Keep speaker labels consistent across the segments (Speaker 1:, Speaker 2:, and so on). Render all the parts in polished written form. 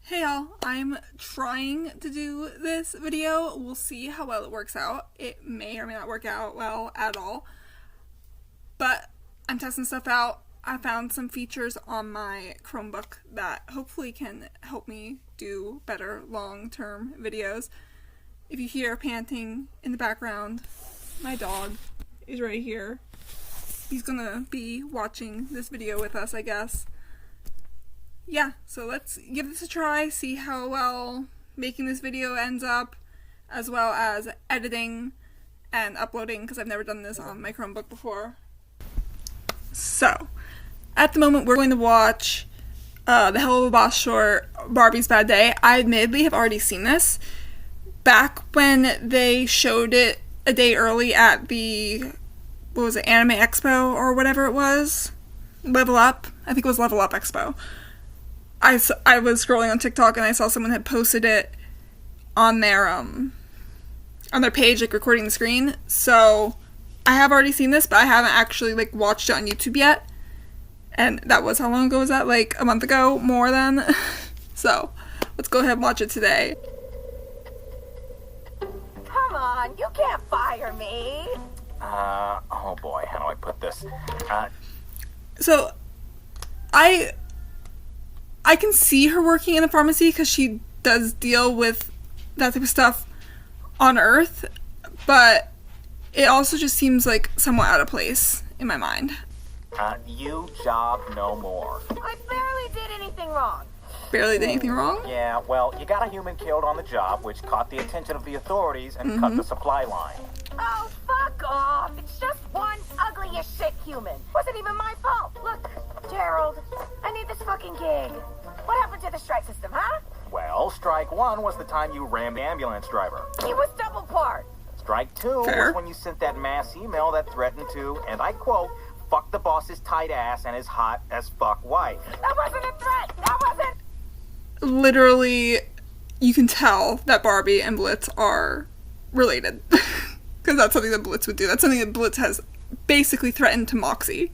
Speaker 1: Hey y'all, I'm trying to do this video. We'll see how well it works out. It may or may not work out well at all, but I'm testing stuff out. I found some features on my Chromebook that hopefully can help me do better long-term videos. If you hear panting in the background, my dog is right here. He's gonna be watching this video with us, I guess. Yeah, so let's give this a try, see how well making this video ends up, as well as editing and uploading, because I've never done this on my Chromebook before. So, at the moment we're going to watch the Helluva Boss short, Barbie's Bad Day. I admittedly have already seen this. Back when they showed it a day early at the, what was it, Anime Expo or whatever it was? Level Up? I think it was Level Up Expo. I was scrolling on TikTok and I saw someone had posted it on their page, like recording the screen. So I have already seen this, but I haven't actually like watched it on YouTube yet. And that was, how long ago was that? Like a month ago, more than. So let's go ahead and watch it today.
Speaker 2: Come on, you can't fire me.
Speaker 3: Oh boy, how do I put this?
Speaker 1: So I can see her working in a pharmacy because she does deal with that type of stuff on Earth, but it also just seems like somewhat out of place in my mind.
Speaker 3: You job no more.
Speaker 2: I barely did anything wrong.
Speaker 1: Barely did anything wrong?
Speaker 3: Yeah, well, you got a human killed on the job, which caught the attention of the authorities and cut the supply line.
Speaker 2: Oh, fuck off. It's just one ugly as shit human. Wasn't even my fault. Look, Gerald, I need this fucking gig. What happened to the strike system, huh?
Speaker 3: Well, strike one was the time you rammed the ambulance driver.
Speaker 2: He was double part.
Speaker 3: Strike two
Speaker 1: Fair.
Speaker 3: was when you sent that mass email that threatened to, and I quote, fuck the boss's tight ass and his hot as fuck wife.
Speaker 2: That wasn't a threat. That wasn't.
Speaker 1: Literally, you can tell that Barbie and Blitz are related. Because that's something that Blitz would do. That's something that Blitz has basically threatened to Moxie.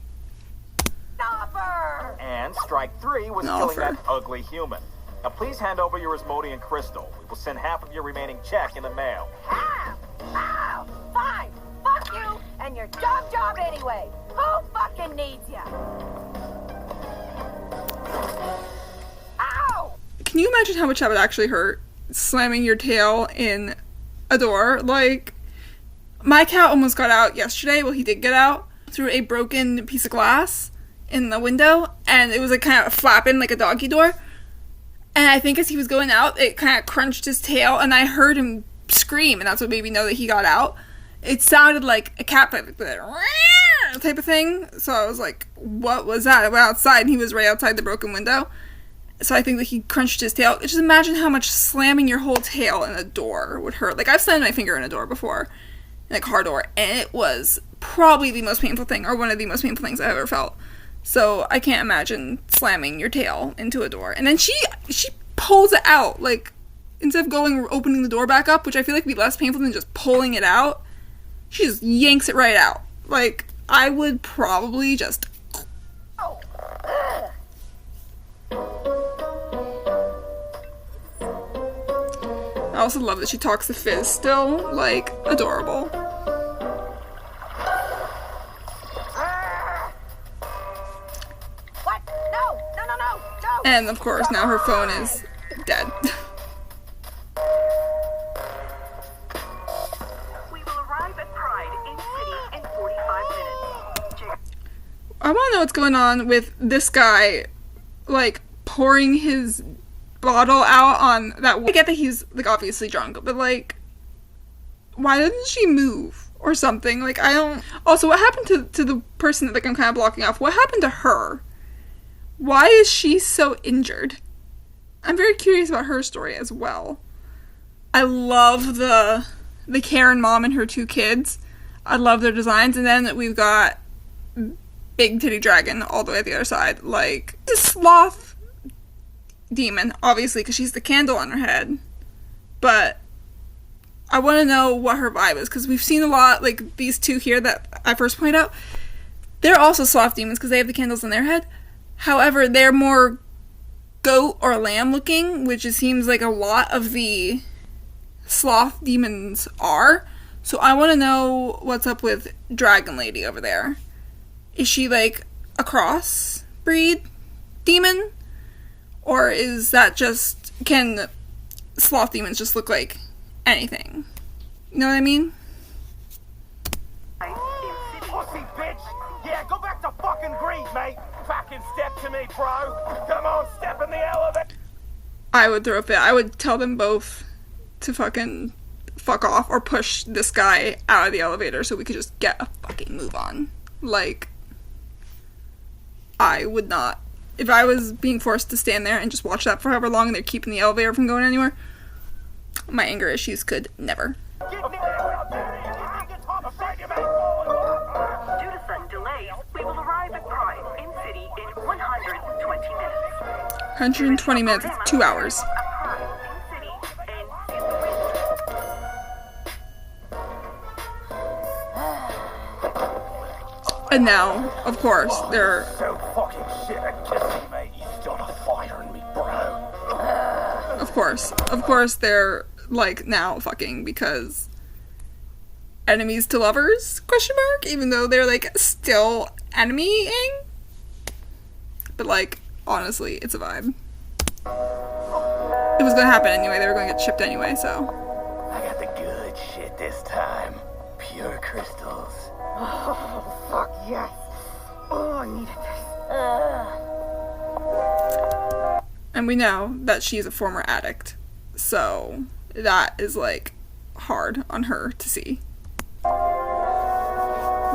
Speaker 2: Stop her.
Speaker 3: And strike three was
Speaker 1: No,
Speaker 3: killing
Speaker 1: fair.
Speaker 3: that ugly human. Now please hand over your Asmodean crystal. We will send half of your remaining check in the mail.
Speaker 2: Ah! Ow! Fine. Fuck you and your job anyway. Who fucking needs ya? Ow!
Speaker 1: Can you imagine how much that would actually hurt? Slamming your tail in a door? Like, my cat almost got out yesterday. Well, he did get out through a broken piece of glass in the window, and it was like kind of flapping like a doggy door. And I think as he was going out, it kind of crunched his tail, and I heard him scream, and that's what made me know that he got out. It sounded like a cat type of thing. So I was like, what was that? I went outside, and he was right outside the broken window. So I think that he crunched his tail. Just imagine how much slamming your whole tail in a door would hurt. Like, I've slammed my finger in a door before, in a car door, and it was probably the most painful thing, or one of the most painful things I've ever felt. So I can't imagine slamming your tail into a door. And then she pulls it out, like, instead of opening the door back up, which I feel like would be less painful than just pulling it out, she just yanks it right out. Like, I would probably just...
Speaker 2: Oh.
Speaker 1: I also love that she talks to Fizz still, like, adorable.
Speaker 2: What? No!
Speaker 1: And of course, now her phone is dead.
Speaker 4: We will arrive at Pride in City in 45 minutes.
Speaker 1: I want to know what's going on with this guy, like, pouring his bottle out on that. I get that he's, like, obviously drunk, but, like, why didn't she move or something? Like, I don't... Also, what happened to the person that, like, I'm kind of blocking off? What happened to her? Why is she so injured? I'm very curious about her story as well. I love the Karen mom and her two kids. I love their designs. And then we've got Big Titty Dragon all the way at the other side. Like, this sloth demon, obviously, because she's the candle on her head. But I want to know what her vibe is, because we've seen a lot, like, these two here that I first pointed out. They're also sloth demons, because they have the candles on their head. However, they're more goat or lamb looking, which it seems like a lot of the sloth demons are. So I want to know what's up with Dragon Lady over there. Is she like a crossbreed demon? Or is that just, can sloth demons just look like anything? You know what I mean?
Speaker 3: Pussy bitch! Yeah, go back to fucking Greece, mate! Fucking step to me, bro! Come on, step in the elevator!
Speaker 1: I would throw a fit. I would tell them both to fucking fuck off or push this guy out of the elevator so we could just get a fucking move on. Like, I would not. If I was being forced to stand there and just watch that for however long and they're keeping the elevator from going anywhere, my anger issues could never.
Speaker 4: Due to sudden delays, we will arrive at Pride in city in 120 minutes.
Speaker 1: 120 minutes, it's 2 hours. And now, of course, they're...
Speaker 3: So fucking shit at kissing, mate. You started firing me, bro.
Speaker 1: Of course, they're, like, now fucking because... enemies to lovers, question mark? Even though they're, like, still enemying? But, like, honestly, it's a vibe. It was gonna happen anyway, they were gonna get shipped anyway, so...
Speaker 3: I got the good shit this time. Pure crystals. Oh, fuck yes. Oh, I needed this.
Speaker 1: And we know that she's a former addict, so that is, like, hard on her to see.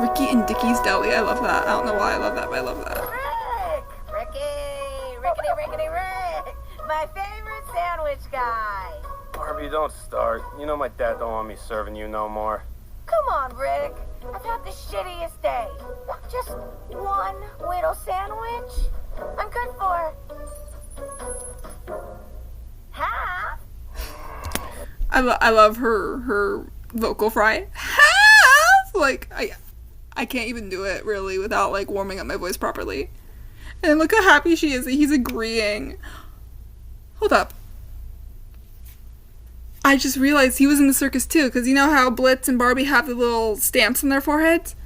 Speaker 1: Ricky and Dickie's Deli, I love that. I don't know why I love that, but I love that.
Speaker 2: Rickety, Rick! My favorite sandwich guy!
Speaker 5: Barbie, don't start. You know my dad don't want me serving you no more.
Speaker 2: Come on, Rick. I've had the shittiest day. Just one little sandwich. I'm good for half.
Speaker 1: I love her vocal fry. Half! Like, I can't even do it, really, without, like, warming up my voice properly. And look how happy she is that he's agreeing. Hold up. I just realized he was in the circus too, because you know how Blitz and Barbie have the little stamps on their foreheads?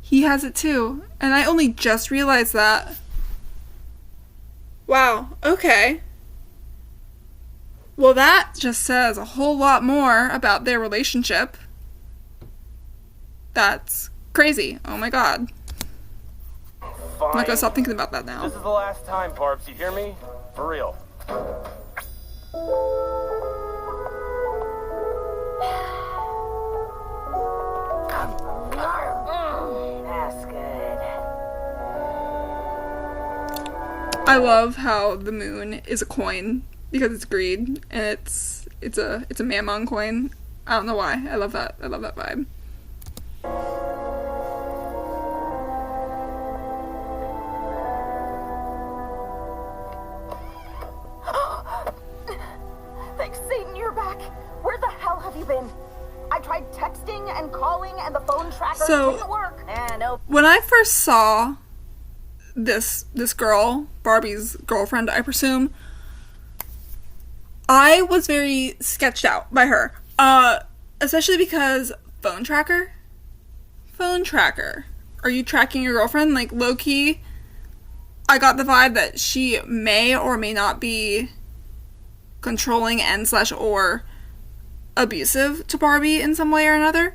Speaker 1: He has it too. And I only just realized that. Wow, okay. Well, that just says a whole lot more about their relationship. That's crazy. Oh my god.
Speaker 5: Fine.
Speaker 1: I'm not gonna stop thinking about that now.
Speaker 5: This is the last time, Barbs. You hear me? For real.
Speaker 2: That's good.
Speaker 1: I love how the moon is a coin because it's greed and it's a mammon coin. I don't know why. I love that. I love that vibe.
Speaker 2: Thanks, Satan, you're back. Where the hell have you been? I tried texting and calling and the phone tracker didn't work. No.
Speaker 1: When I first saw this girl, Barbie's girlfriend, I presume, I was very sketched out by her. Especially because phone tracker? Phone tracker. Are you tracking your girlfriend? Like, low-key, I got the vibe that she may or may not be controlling and / or abusive to Barbie in some way or another.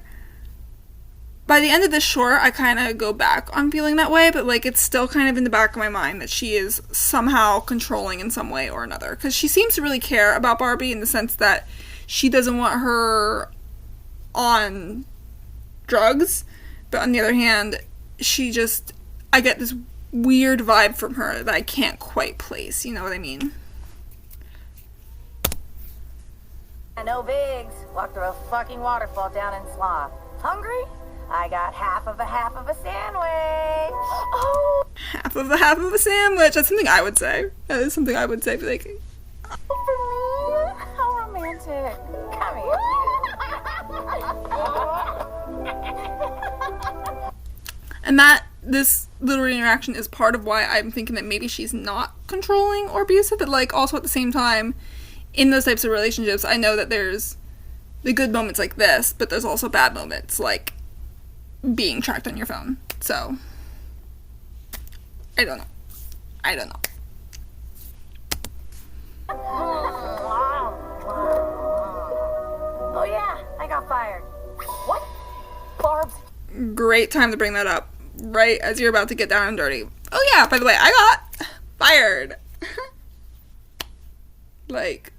Speaker 1: By the end of this short, I kind of go back on feeling that way, but, like, it's still kind of in the back of my mind that she is somehow controlling in some way or another. Because she seems to really care about Barbie in the sense that she doesn't want her on drugs, but on the other hand, I get this weird vibe from her that I can't quite place, you know what I mean?
Speaker 2: No bigs. Walked through a fucking waterfall down in Slough. Hungry? I got half of a sandwich. Oh!
Speaker 1: Half of a sandwich. That's something I would say. That is something I would say, but like...
Speaker 2: For me? How romantic. Come here.
Speaker 1: And that this little interaction is part of why I'm thinking that maybe she's not controlling or abusive, but, like, also at the same time, in those types of relationships, I know that there's the good moments like this, but there's also bad moments, like being tracked on your phone. So, I don't know.
Speaker 2: Oh yeah, I got fired. What? Barb's?
Speaker 1: Great time to bring that up, right as you're about to get down and dirty. Oh yeah, by the way, I got fired. Like,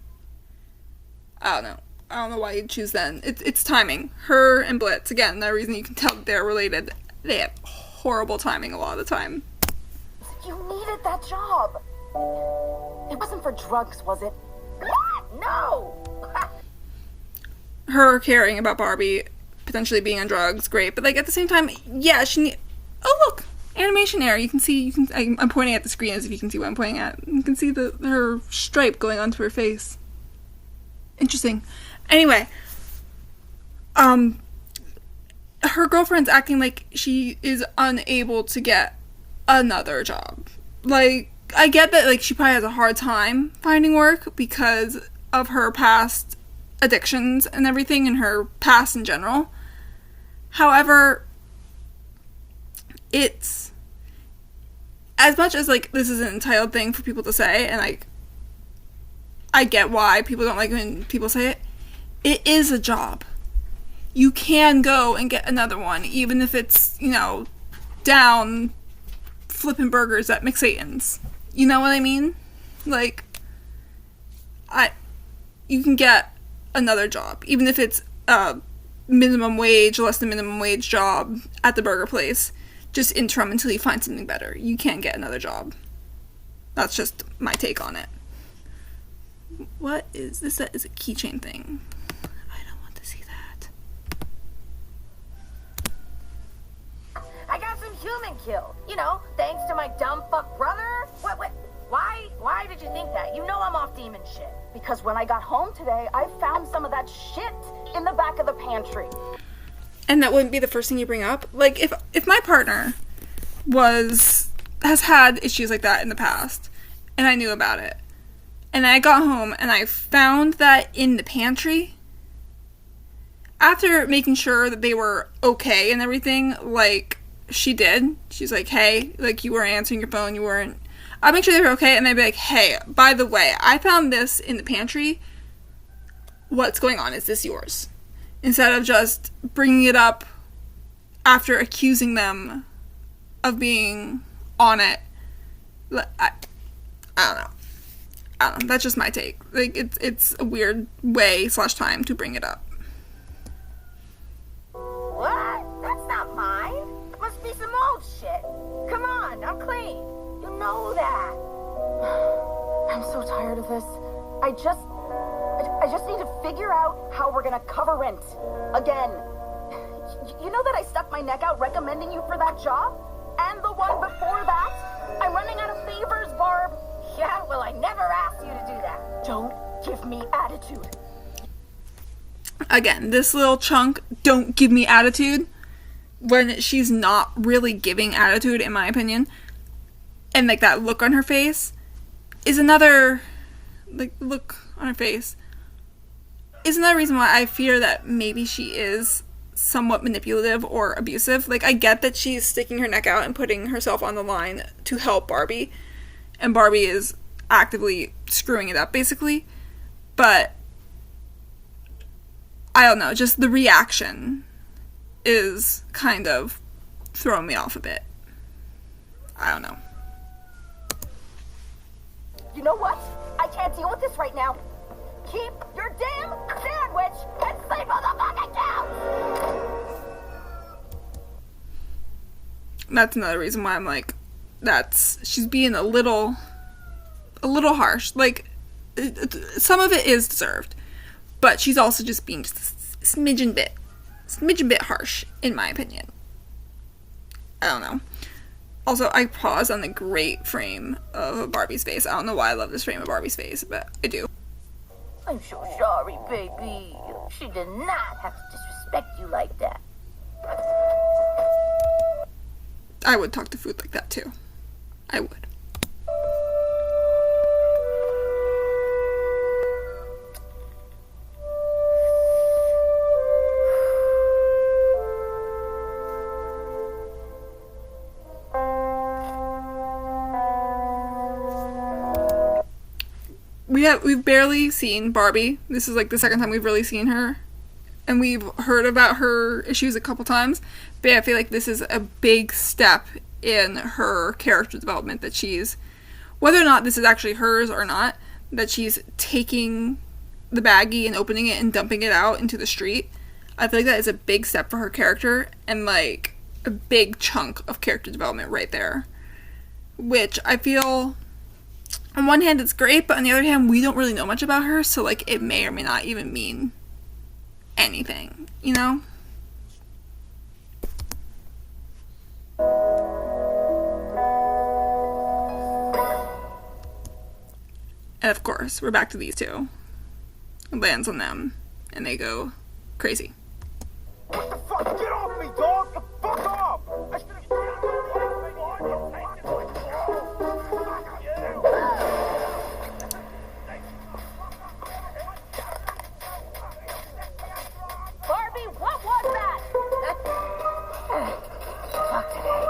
Speaker 1: I don't know why you'd choose then. It's timing. Her and Blitz, again, the reason you can tell that they're related, they have horrible timing a lot of the time.
Speaker 2: You needed that job. It wasn't for drugs, was it? What? No!
Speaker 1: Her caring about Barbie potentially being on drugs, great, but, like, at the same time, yeah, oh look, animation error. I'm pointing at the screen as if you can see what I'm pointing at. You can see her stripe going onto her face. Interesting. Anyway, her girlfriend's acting like she is unable to get another job. Like, I get that, like, she probably has a hard time finding work because of her past addictions and everything, and her past in general. However, it's, as much as, like, this is an entitled thing for people to say, and, like, I get why people don't like when people say it, it is a job. You can go and get another one, even if it's, you know, down flipping burgers at McSatan's. You know what I mean? Like, you can get another job, even if it's a minimum wage, less than minimum wage job at the burger place, just interim until you find something better. You can get another job. That's just my take on it. What is this? That is a keychain thing. I don't want to see that.
Speaker 2: I got some human killed. You know, thanks to my dumb fuck brother. What? Why did you think that? You know I'm off demon shit. Because when I got home today, I found some of that shit in the back of the pantry.
Speaker 1: And that wouldn't be the first thing you bring up? Like, if my partner has had issues like that in the past, and I knew about it, and I got home and I found that in the pantry, after making sure that they were okay and everything, like she did, she's like, hey, like, you weren't answering your phone, you weren't, I'll make sure they were okay, and I'd be like, hey, by the way, I found this in the pantry, what's going on, is this yours? Instead of just bringing it up after accusing them of being on it. I don't know. That's just my take. Like, it's a weird way / time to bring it up.
Speaker 2: What? That's not mine. Must be some old shit. Come on, I'm clean. You know that. I'm so tired of this. I just need to figure out how we're gonna cover rent. Again. You know that I stuck my neck out recommending you for that job? And the one before that? I'm running out of favors, Barb. Yeah, well, I never asked you to do that. Don't give me attitude.
Speaker 1: Again, this little chunk, don't give me attitude, when she's not really giving attitude, in my opinion, and, like, that look on her face is another, like, look on her face is another reason why I fear that maybe she is somewhat manipulative or abusive. Like, I get that she's sticking her neck out and putting herself on the line to help Barbie, and Barbie is actively screwing it up, basically, but I don't know, just the reaction is kind of throwing me off a bit. I don't know.
Speaker 2: You know what? I can't deal with this right now. Keep your damn sandwich and sleep on the fucking couch!
Speaker 1: That's another reason why I'm like, she's being a little harsh. Like, some of it is deserved, but she's also just being just a smidgen bit harsh, in my opinion. I don't know. Also, I pause on the great frame of Barbie's face. I don't know why I love this frame of Barbie's face, but I do.
Speaker 2: I'm so sorry, baby. She did not have to disrespect you like that.
Speaker 1: I would talk to food like that too. I would. We've barely seen Barbie. This is like the second time we've really seen her. And we've heard about her issues a couple times. But I feel like this is a big step in her character development, that she's, whether or not this is actually hers or not, that she's taking the baggie and opening it and dumping it out into the street. I feel like that is a big step for her character, and like a big chunk of character development right there. Which I feel, on one hand it's great, but on the other hand we don't really know much about her, so like it may or may not even mean anything, you know? And of course, we're back to these two. It lands on them, and they go crazy.
Speaker 3: What the fuck? Get off me, dog! The fuck off! I should've...
Speaker 2: Barbie, what was that? Fuck today.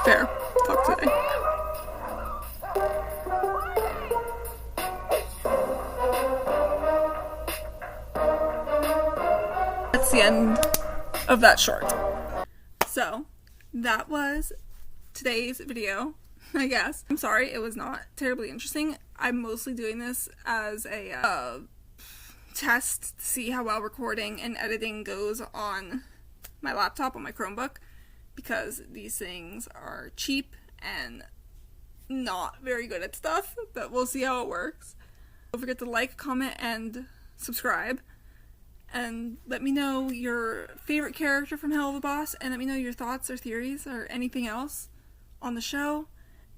Speaker 1: Fair. Fuck today. That's the end of that short. So, that was today's video, I guess. I'm sorry, it was not terribly interesting. I'm mostly doing this as a test to see how well recording and editing goes on my laptop, on my Chromebook, because these things are cheap and not very good at stuff, but we'll see how it works. Don't forget to like, comment, and subscribe. And let me know your favorite character from Helluva Boss, and let me know your thoughts or theories or anything else on the show,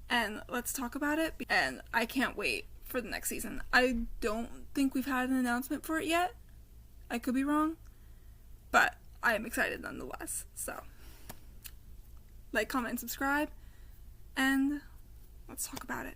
Speaker 1: and let's talk about it. And I can't wait for the next season. I don't think we've had an announcement for it yet. I could be wrong, but I am excited nonetheless. So, like, comment, and subscribe, and let's talk about it.